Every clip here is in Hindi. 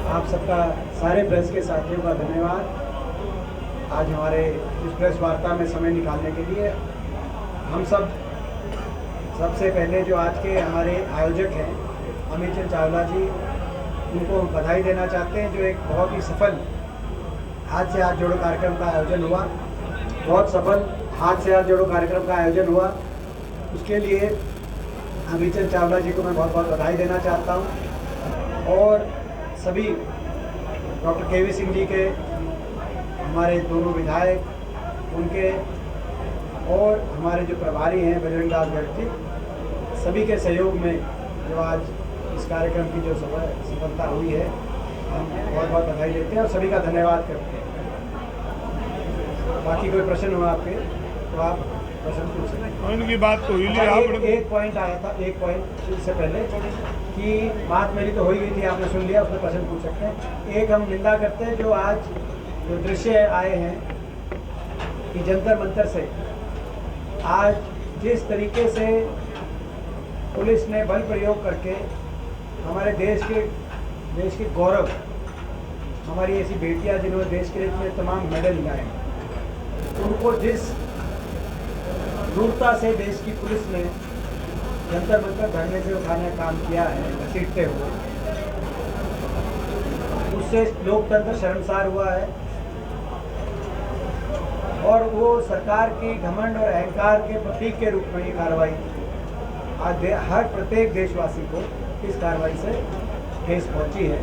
आप सबका सारे प्रेस के साथियों का धन्यवाद। आज हमारे इस प्रेस वार्ता में समय निकालने के लिए हम सबसे पहले जो आज के हमारे आयोजक हैं अमित चंद चावला जी, उनको हम बधाई देना चाहते हैं। जो एक बहुत ही सफल हाथ से हाथ जोड़ो कार्यक्रम का आयोजन हुआ, बहुत सफल हाथ से हाथ जोड़ो कार्यक्रम का आयोजन हुआ, उसके लिए अमित चंद चावला जी को मैं बहुत बहुत बधाई देना चाहता हूँ। और सभी डॉक्टर केवी सिंह जी के, हमारे दोनों विधायक उनके, और हमारे जो प्रभारी हैं बजरंग दास गर्ग जी, सभी के सहयोग में जो आज इस कार्यक्रम की जो सफलता हुई है, हम बहुत बहुत बधाई देते हैं और सभी का धन्यवाद करते हैं। बाकी कोई प्रश्न हो आपके तो आप प्रश्न पूछ सकते हैं। की बात तो हुई नहीं। एक पॉइंट आया था, एक पॉइंट इससे पहले कि बात मेरी तो हो ही गई थी, आपने सुन लिया, उसमें प्रश्न पूछ सकते हैं। एक हम निंदा करते हैं जो आज जो दृश्य आए हैं कि जंतर मंतर से आज जिस तरीके से पुलिस ने बल प्रयोग करके हमारे देश के गौरव, हमारी ऐसी बेटियां जिन्होंने देश के लिए इतने तमाम मेडल लाए, उनको जिस क्रूरता से देश की पुलिस ने जंतर मंतर धरने से उठाने का काम किया है, घसीटते हुए, उससे लोकतंत्र शर्मसार हुआ है। और वो सरकार की घमंड और अहंकार के प्रतीक के रूप में ये कार्रवाई आज हर प्रत्येक देशवासी को इस कार्रवाई से ठेस पहुंची है।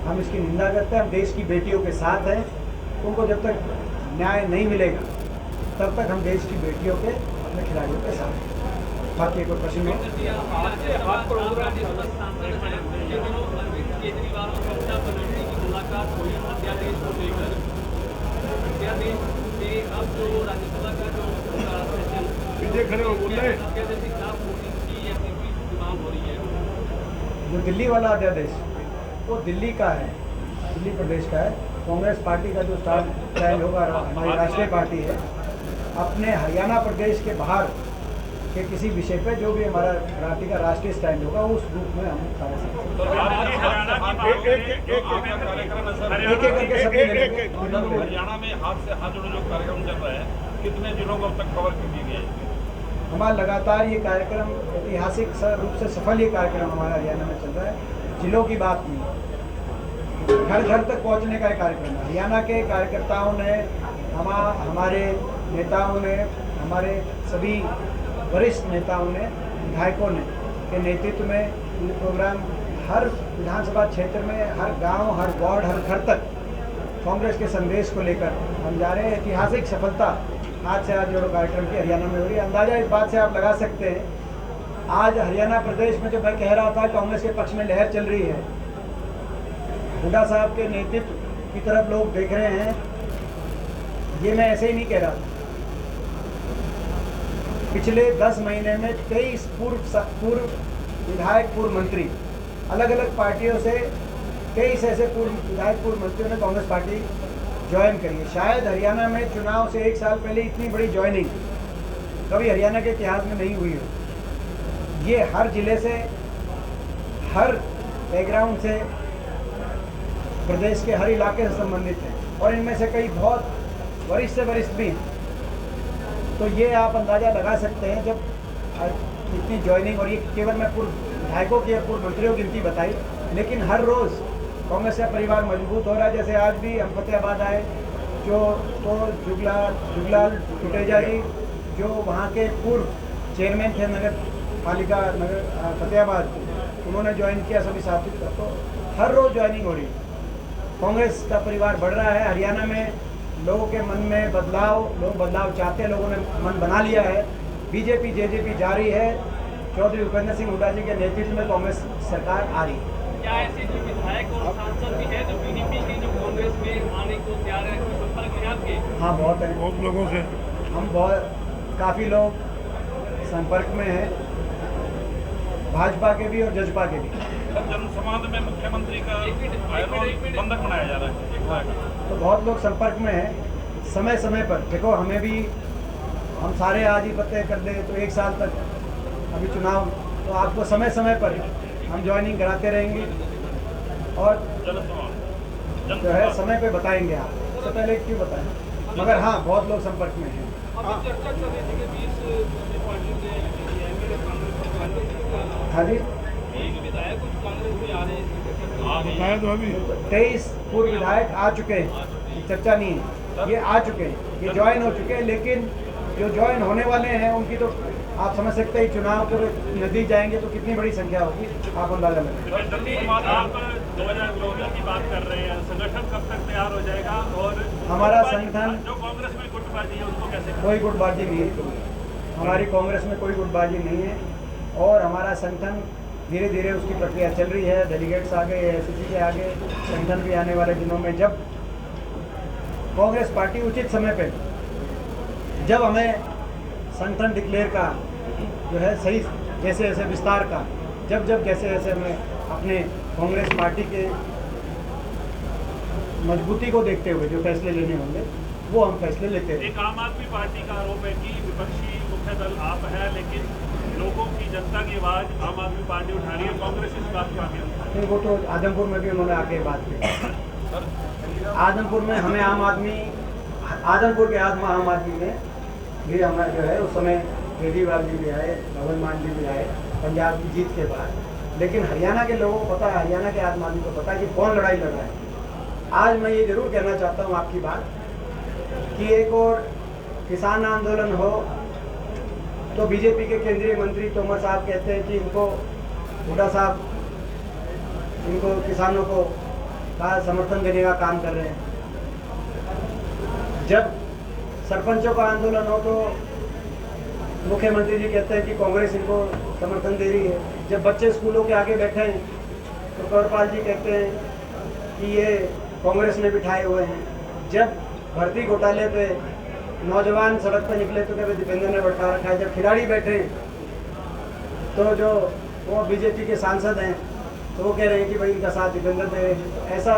हम इसकी निंदा करते हैं। हम देश की बेटियों के साथ हैं। उनको जब तक न्याय नहीं मिलेगा तब तक हम देश की बेटियों के, अपने खिलाड़ियों के साथ हैं। बाकी कोई प्रश्न हो? जो दिल्ली वाला अध्यादेश वो दिल्ली का है, दिल्ली प्रदेश का है। कांग्रेस पार्टी का जो स्टैंड होगा, हमारी राष्ट्रीय पार्टी है, अपने हरियाणा प्रदेश के बाहर के किसी विषय पे जो भी हमारा पार्टी का राष्ट्रीय स्टैंड होगा उस रूप में हम कार्य हरियाणा में हाथ से हाथ जोड़ो जो कार्यक्रम चल रहा है, कितने जिलों को अब तक कवर कर दिए गए? हमारा लगातार ये कार्यक्रम ऐतिहासिक रूप से सफल ये कार्यक्रम हमारा हरियाणा में चल रहा है। जिलों की बात नहीं, घर घर तक पहुंचने का एक कार्यक्रम है। हरियाणा के कार्यकर्ताओं ने, हमारे नेताओं ने, हमारे सभी वरिष्ठ नेताओं ने, विधायकों ने के नेतृत्व में ये प्रोग्राम हर विधानसभा क्षेत्र में, हर गांव, हर वार्ड, हर घर तक कांग्रेस के संदेश को लेकर हम जा रहे हैं। ऐतिहासिक सफलता आज से आज जोड़ो कार्यक्रम की हरियाणा में हो रही है। अंदाजा इस बात से आप लगा सकते हैं, आज हरियाणा प्रदेश में जो मैं कह रहा था कांग्रेस के पक्ष में लहर चल रही है, हुड्डा साहब के नेतृत्व की तरफ लोग देख रहे हैं, ये मैं ऐसे ही नहीं कह रहा था। पिछले 10 महीने में कई पूर्व विधायक, पूर्व मंत्री, अलग अलग पार्टियों से कई ऐसे पूर्व विधायक, पूर्व मंत्रियों ने कांग्रेस पार्टी ज्वाइन करी है। शायद हरियाणा में चुनाव से 1 साल पहले इतनी बड़ी ज्वाइनिंग कभी हरियाणा के इतिहास में नहीं हुई हो। ये हर जिले से, हर बैकग्राउंड से, प्रदेश के हर इलाके से संबंधित है और इनमें से कई बहुत वरिष्ठ से वरिष्ठ भी हैं। तो ये आप अंदाज़ा लगा सकते हैं जब इतनी ज्वाइनिंग, और ये केवल मैं पूर्व विधायकों की और पूर्व मंत्रियों की गिनती बताई, लेकिन हर रोज़ कांग्रेस का परिवार मजबूत हो रहा है। जैसे आज भी हम फतेहाबाद आए, जो तो जुगलाल टुटेजा जी, जो वहाँ के पूर्व चेयरमैन थे नगर पालिका नगर फतेहाबाद, उन्होंने ज्वाइन किया। सभी साथी, तो हर रोज़ ज्वाइनिंग हो रही है। कांग्रेस का परिवार बढ़ रहा है। हरियाणा में लोगों के मन में बदलाव, लोग बदलाव चाहते हैं, लोगों ने मन बना लिया है। बीजेपी जेजेपी जारी है। चौधरी भूपेंद्र सिंह हुड्डा जी के नेतृत्व में कांग्रेस सरकार आ रही है। क्या ऐसे जो विधायक और सांसद भी है जो बीजेपी के, जो कांग्रेस में आने को तैयार है, कोई संपर्क है आपके? हाँ, बहुत है, बहुत लोगों से हम काफ़ी लोग संपर्क में हैं, भाजपा के भी और जजपा के भी। जनसंवाद में मुख्यमंत्री का बंधक बनाया जा रहा है, तो बहुत लोग संपर्क में हैं। समय समय पर देखो, हमें भी, हम सारे आज ही पते कर दें तो 1 साल तक अभी चुनाव, तो आपको समय समय पर हम ज्वाइनिंग कराते रहेंगे। और जन सवाल जो है समय पे बताएंगे आप, उससे पहले क्यों बताएं, मगर हाँ बहुत लोग संपर्क में हैं। अभी चर्चा चल रही थी कि 20 दूसरी पार्टियों के एमएलए कांग्रेस हाँ जी, एक विधायक कुछ कांग्रेस में आ रहे हैं। बताया तो अभी 23 पूर्व विधायक आ चुके हैं, ये चर्चा नहीं है, ये आ चुके हैं, ये ज्वाइन हो चुके हैं, लेकिन जो ज्वाइन होने वाले हैं उनकी तो आप समझ सकते हैं, चुनाव के नजदीक जाएंगे तो कितनी बड़ी संख्या होगी, आप अंदाजा लगाएं। आप 2014 की बात कर रहे हैं, संगठन कब तक तैयार हो जाएगा? और हमारा संगठन जो कांग्रेस में गुटबाजी है उसको कैसे? कोई गुटबाजी नहीं है, हमारी कांग्रेस में कोई गुटबाजी नहीं है, और हमारा संगठन धीरे धीरे उसकी प्रक्रिया चल रही है। डेलीगेट्स आ गए, एसएससी के आगे, संगठन भी आने वाले दिनों में, जब कांग्रेस पार्टी उचित समय पे, जब हमें संगठन डिक्लेयर का जो है सही जैसे जैसे विस्तार का, जब जैसे जैसे हमें अपने कांग्रेस पार्टी के मजबूती को देखते हुए जो फैसले लेने होंगे वो हम फैसले लेते हैं। एक आम आदमी पार्टी का आरोप है कि विपक्षी मुख्य दल आप है, लेकिन लोगों की जनता की आवाज आम आदमी पार्टी उठा रही है, कांग्रेस इस बात को आगे नहीं, वो तो आदमपुर में भी उन्होंने आके बात की। आदमपुर में हमें आदमपुर के आम आदमी में भी हमारा जो है उस समय केजरीवाल जी भी आए, भगवंत मान जी भी आए पंजाब की जीत के बाद, लेकिन हरियाणा के लोगों को पता है, हरियाणा के आम आदमी को पता है कि कौन लड़ाई लड़ रहा है। आज मैं ये जरूर कहना चाहता हूँ आपकी बात कि एक और किसान आंदोलन हो तो बीजेपी के केंद्रीय मंत्री तोमर साहब कहते हैं कि इनको हुड्डा साहब इनको किसानों को का समर्थन देने का काम कर रहे हैं। जब सरपंचों का आंदोलन हो तो मुख्यमंत्री जी कहते हैं कि कांग्रेस इनको समर्थन दे रही है। जब बच्चे स्कूलों के आगे बैठे हैं तो कंवरपाल जी कहते हैं कि ये कांग्रेस ने बिठाए हुए हैं। जब भर्ती घोटाले पे नौजवान सड़क पर निकले तो कहते दीपेंद्र ने भड़का रखा है। जब खिलाड़ी बैठे तो जो वो बीजेपी के सांसद हैं तो वो कह रहे हैं कि भाई इनका साथ दीपेंद्र दे रहे हैं। ऐसा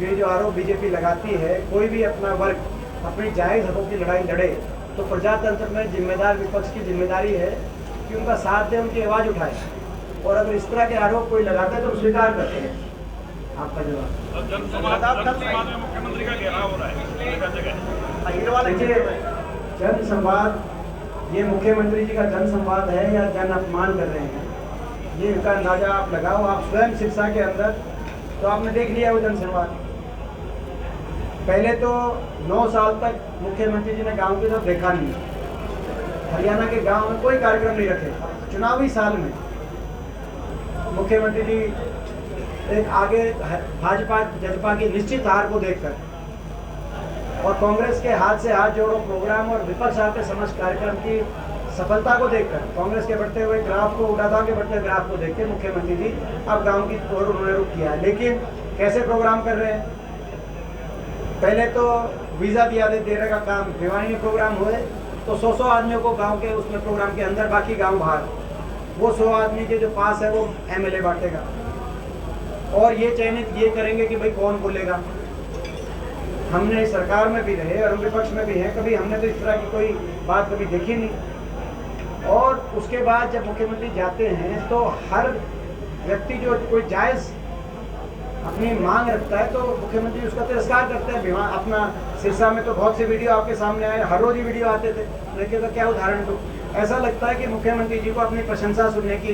ये जो आरोप बीजेपी लगाती है, कोई भी अपना वर्ग अपनी जायज़ हकों की लड़ाई लड़े तो प्रजातंत्र में जिम्मेदार विपक्ष की जिम्मेदारी है कि उनका साथ दे, उनकी आवाज़ उठाए, और अगर इस तरह के आरोप कोई लगाता है तो स्वीकार करते हैं। आपका जवाब जनसंवाद में मुख्यमंत्री का घेराव हो रहा है। देखिए, जन संवाद ये मुख्यमंत्री जी का जन संवाद है या जन अपमान कर रहे हैं, ये इनका अंदाजा आप लगाओ। आप स्वयं सिरसा के अंदर तो आपने देख लिया वो जन संवाद। पहले तो 9 साल तक मुख्यमंत्री जी ने गांव की तरफ देखा नहीं, हरियाणा के गांव में कोई कार्यक्रम नहीं रखे। चुनावी साल में मुख्यमंत्री जी एक आगे भाजपा जजपा की निश्चित हार को देखकर और कांग्रेस के हाथ से हाथ जोड़ो प्रोग्राम और विपक्ष आपके समस्त कार्यक्रम की सफलता को देखकर, कांग्रेस के बढ़ते हुए ग्राफ को, उड़ाता के बढ़ते ग्राफ को देख के मुख्यमंत्री जी अब गांव की ओर उन्होंने रुख किया। लेकिन कैसे प्रोग्राम कर रहे हैं? पहले तो वीज़ा दिया देने का काम, भिवानी में प्रोग्राम हुए तो 100 आदमियों को गांव के उसमें प्रोग्राम के अंदर, बाकी गांव बाहर। वो 100 आदमी के जो पास है वो एमएलए बांटेगा और ये चयनित ये करेंगे कि भाई कौन बोलेगा। हमने सरकार में भी रहे और विपक्ष में भी हैं, कभी हमने तो इस तरह की कोई बात कभी देखी नहीं। और उसके बाद जब मुख्यमंत्री जाते हैं तो हर व्यक्ति जो कोई जायज़ अपनी मांग रखता है तो मुख्यमंत्री उसका तिरस्कार करते हैं। अपना सिरसा में तो बहुत से वीडियो आपके सामने आए, हर रोज ही वीडियो आते थे। लेकिन तो क्या उदाहरण दूँ, ऐसा लगता है कि मुख्यमंत्री जी को अपनी प्रशंसा सुनने की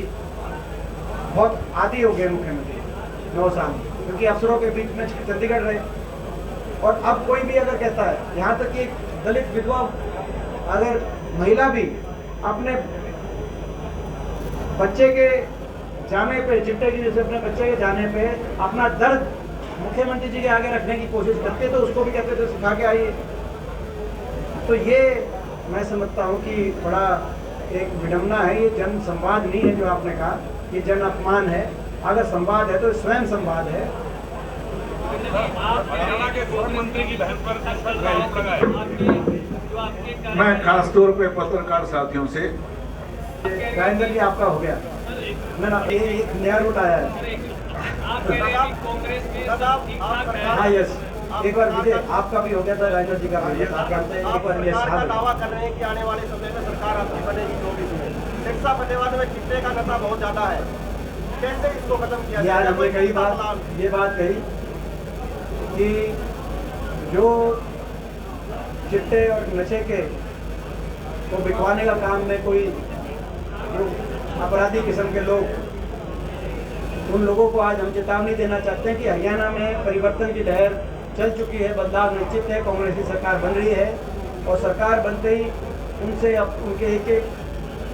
बहुत आदी हो गए मुख्यमंत्री 9 साल, क्योंकि अफसरों के बीच में चंडीगढ़ रहे। और अब कोई भी अगर कहता है, यहाँ तक कि दलित विधवा अगर महिला भी अपने बच्चे के जाने पे, चिट्टे की जैसे अपने बच्चे के जाने पे अपना दर्द मुख्यमंत्री जी के आगे रखने की कोशिश करते तो उसको भी कहते थे सिखा के आइए। तो ये मैं समझता हूँ कि बड़ा एक विडम्बना है। ये जन संवाद नहीं है जो आपने कहा, ये जन अपमान है। अगर संवाद है तो स्वयं संवाद है। हरियाणा के मुख्यमंत्री की बहन पर आरोप लगाए। मैं खास तौर पे पत्रकार साथियों से राजेंद्र जी आपका हो गया ना, ये एक नया रूट आया है। आप कह रहे हैं कि कांग्रेस में सब ठीक-ठाक है। हाँ यस, एक बार विजय आपका भी हो गया था, राजेंद्र जी का भी हो गया था। आप जानते हैं, एक बार ये सरकार का दावा कर रहे हैं कि आने वाले समय में सरकार आपकी बनेगी 24 में। सिरसा फतेहाबाद में चिट्टे का नशा बहुत ज्यादा है। कैसे इसको खत्म किया ये आज जाए? हमने कई बार ये बात कही कि जो चिट्टे और नशे के को बिकवाने का काम में कोई जो अपराधी किस्म के लोग, उन लोगों को आज हम चेतावनी देना चाहते हैं कि हरियाणा में परिवर्तन की लहर चल चुकी है, बदलाव निश्चित है, कांग्रेस की सरकार बन रही है और सरकार बनते ही उनसे अब उनके एक एक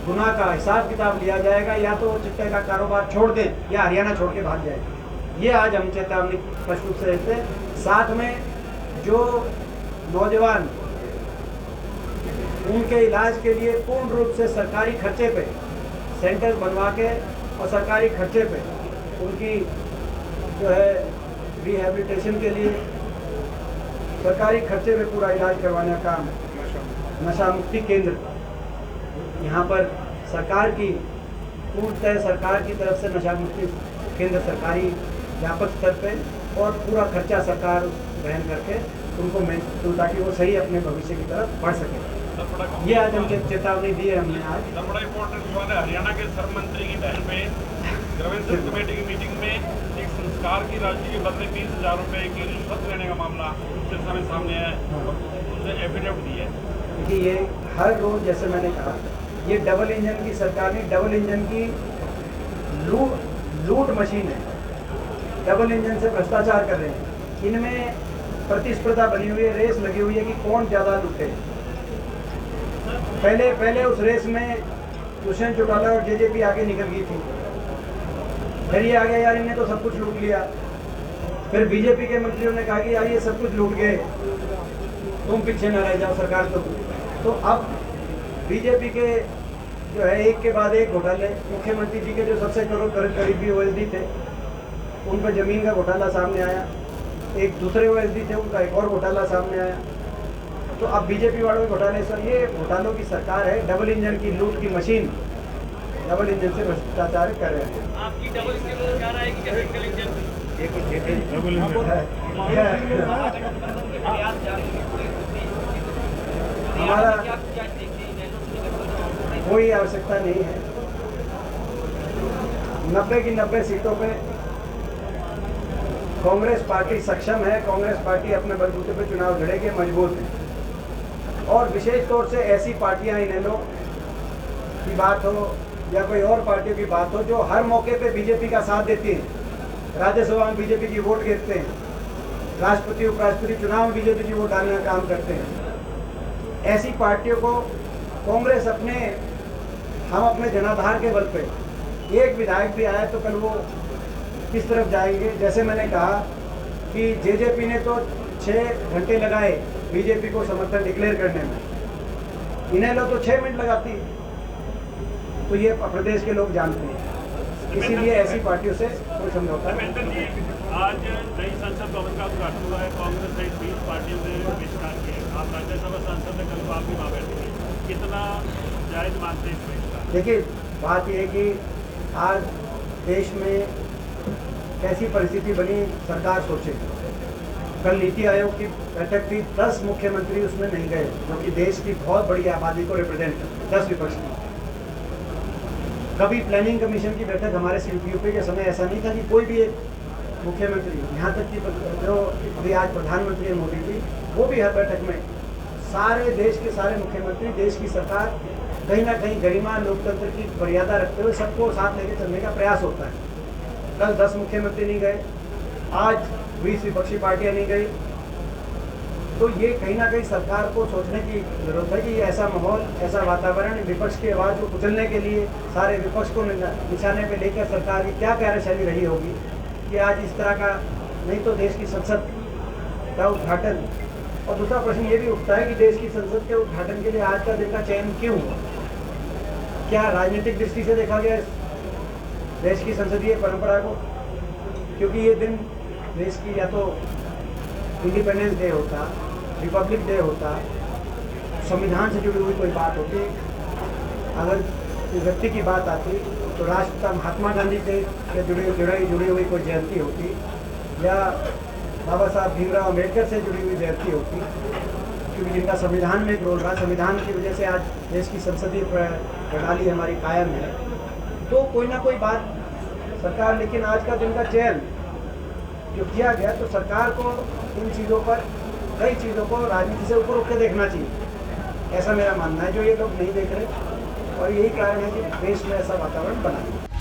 गुनाह का हिसाब किताब लिया जाएगा, या तो वो चिट्टे का कारोबार छोड़ दें या हरियाणा छोड़ के भाग जाए। ये आज हम चेतावनी स्पष्ट रूप से देते हैं। साथ में जो नौजवान उनके इलाज के लिए पूर्ण रूप से सरकारी खर्चे पे सेंटर बनवा के और सरकारी खर्चे पे उनकी जो है रिहैबिलिटेशन के लिए सरकारी खर्चे में पूरा इलाज करवाने का काम है। नशा मुक्ति केंद्र यहाँ पर सरकार की पूर्णतः सरकार की तरफ से नशा मुक्ति केंद्र सरकारी व्यापक स्तर पे और पूरा खर्चा सरकार वहन करके उनको तो ताकि वो सही अपने भविष्य की तरफ बढ़ सके। ये आज हम चेतावनी दी है हमने आज। बड़ा इम्पोर्टेंट हुआ है, हरियाणा के श्रम मंत्री की बहन पे ग्रामीण कमेटी की मीटिंग में एक संस्कार की राशि के बदले 20,000 रुपए की रिश्वत लेने का मामला सिलसिले सामने है, उसने एफिडेविट दी है। देखिए ये हर रोज जैसे मैंने कहा, ये डबल इंजन की सरकार नहीं, डबल इंजन की लूट मशीन है। डबल इंजन से भ्रष्टाचार कर रहे हैं। इनमें प्रतिस्पर्धा बनी हुई है, रेस लगी हुई है कि कौन ज़्यादा लूटे। पहले उस रेस में दुष्यंत चौटाला और जेजेपी आगे निकल गई थी, फिर ये आ गया यार इनने तो सब कुछ लूट लिया। फिर बीजेपी के मंत्रियों ने कहा कि यार ये सब कुछ लूट गए, तुम पीछे न रह जाओ सरकार। तो अब बीजेपी के जो है एक के बाद एक घोटाले, मुख्यमंत्री जी के जो सबसे करीबी ओएसडी थे उन पर जमीन का घोटाला सामने आया, एक दूसरे ओएसडी थे उनका एक और घोटाला सामने आया। तो अब बीजेपी वालों के घोटाले, सर ये घोटालों की सरकार है, डबल इंजन की लूट की मशीन, डबल इंजन से भ्रष्टाचार कर रहे हैं। आपकी डबल इंजन सरकार आएगी क्या सिंगल इंजन? डबल हमारा कोई आवश्यकता नहीं है। 90 की 90 सीटों पे कांग्रेस पार्टी सक्षम है, कांग्रेस पार्टी अपने बलबूते पे चुनाव लड़ेगी, मजबूत है। और विशेष तौर से ऐसी पार्टियां इनेलो की बात हो या कोई और पार्टियों की बात हो जो हर मौके पे बीजेपी का साथ देती है, राज्यसभा में बीजेपी की वोट गिरते हैं, राष्ट्रपति उपराष्ट्रपति चुनाव में बीजेपी की वोट डालने का काम करते हैं। ऐसी पार्टियों को कांग्रेस हम अपने जनाधार के बल पे एक विधायक भी आया तो कल वो किस तरफ जाएंगे। जैसे मैंने कहा कि जेजेपी ने तो 6 घंटे लगाए बीजेपी को समर्थन डिक्लेयर करने में, इनेलो तो 6 मिनट लगाती है। तो ये प्रदेश के लोग जानते हैं, इसीलिए ऐसी पार्टियों से कोई समझौता नहीं। आज नई संसद भवन का उद्घाटन हुआ है, कांग्रेस सहित 20 पार्टियों ने बहिष्कार किया। आप राज्यसभा सांसद ने कल आप भी वहाँ बैठे, कितना जायज मानते हैं बहिष्कार? देखिए बात यह है कि आज देश में कैसी परिस्थिति बनी सरकार सोचे। कल नीति आयोग की बैठक थी, 10 मुख्यमंत्री उसमें नहीं गए, जो कि देश की बहुत बड़ी आबादी को रिप्रेजेंट करते, 10 विपक्ष की। कभी प्लानिंग कमीशन की बैठक हमारे यूपी के समय ऐसा नहीं था कि कोई भी एक मुख्यमंत्री, यहाँ तक कि जो अभी आज प्रधानमंत्री है मोदी जी, वो भी हर बैठक में सारे देश के सारे मुख्यमंत्री, देश की सरकार कहीं ना कहीं गरिमा लोकतंत्र की मर्यादा रखते हुए सबको साथ लेके चलने का प्रयास होता है। कल 10 मुख्यमंत्री नहीं गए, आज 20 विपक्षी पार्टियां नहीं गई। तो ये कहीं ना कहीं सरकार को सोचने की जरूरत है कि ऐसा माहौल, ऐसा वातावरण विपक्ष की आवाज़ को कुचलने के लिए, सारे विपक्ष को निशाने पे लेकर सरकार की क्या कार्यशैली रही होगी कि आज इस तरह का, नहीं तो देश की संसद का उद्घाटन। और दूसरा प्रश्न ये भी उठता है कि देश की संसद के उद्घाटन के लिए आज का दिन का चयन क्यों हुआ? क्या राजनीतिक दृष्टि से देखा गया देश की संसदीय परंपरा को? क्योंकि ये दिन देश की या तो इंडिपेंडेंस डे होता, रिपब्लिक डे होता, संविधान से जुड़ी हुई कोई बात होती, अगर व्यक्ति की बात आती तो राष्ट्रपिता महात्मा गांधी से जुड़ी हुई कोई जयंती होती, या बाबा साहब भीमराव अम्बेडकर से जुड़ी हुई जयंती होती, क्योंकि जिनका संविधान में एक रोल रहा, संविधान की वजह से आज देश की संसदीय प्रणाली हमारी कायम है। तो कोई ना कोई बात सरकार, लेकिन आज का दिन का चयन जो किया गया तो सरकार को इन चीज़ों पर, कई चीज़ों को राजनीति से ऊपर उठ के देखना चाहिए, ऐसा मेरा मानना है, जो ये लोग नहीं देख रहे। और यही कारण है कि देश में ऐसा वातावरण बना है।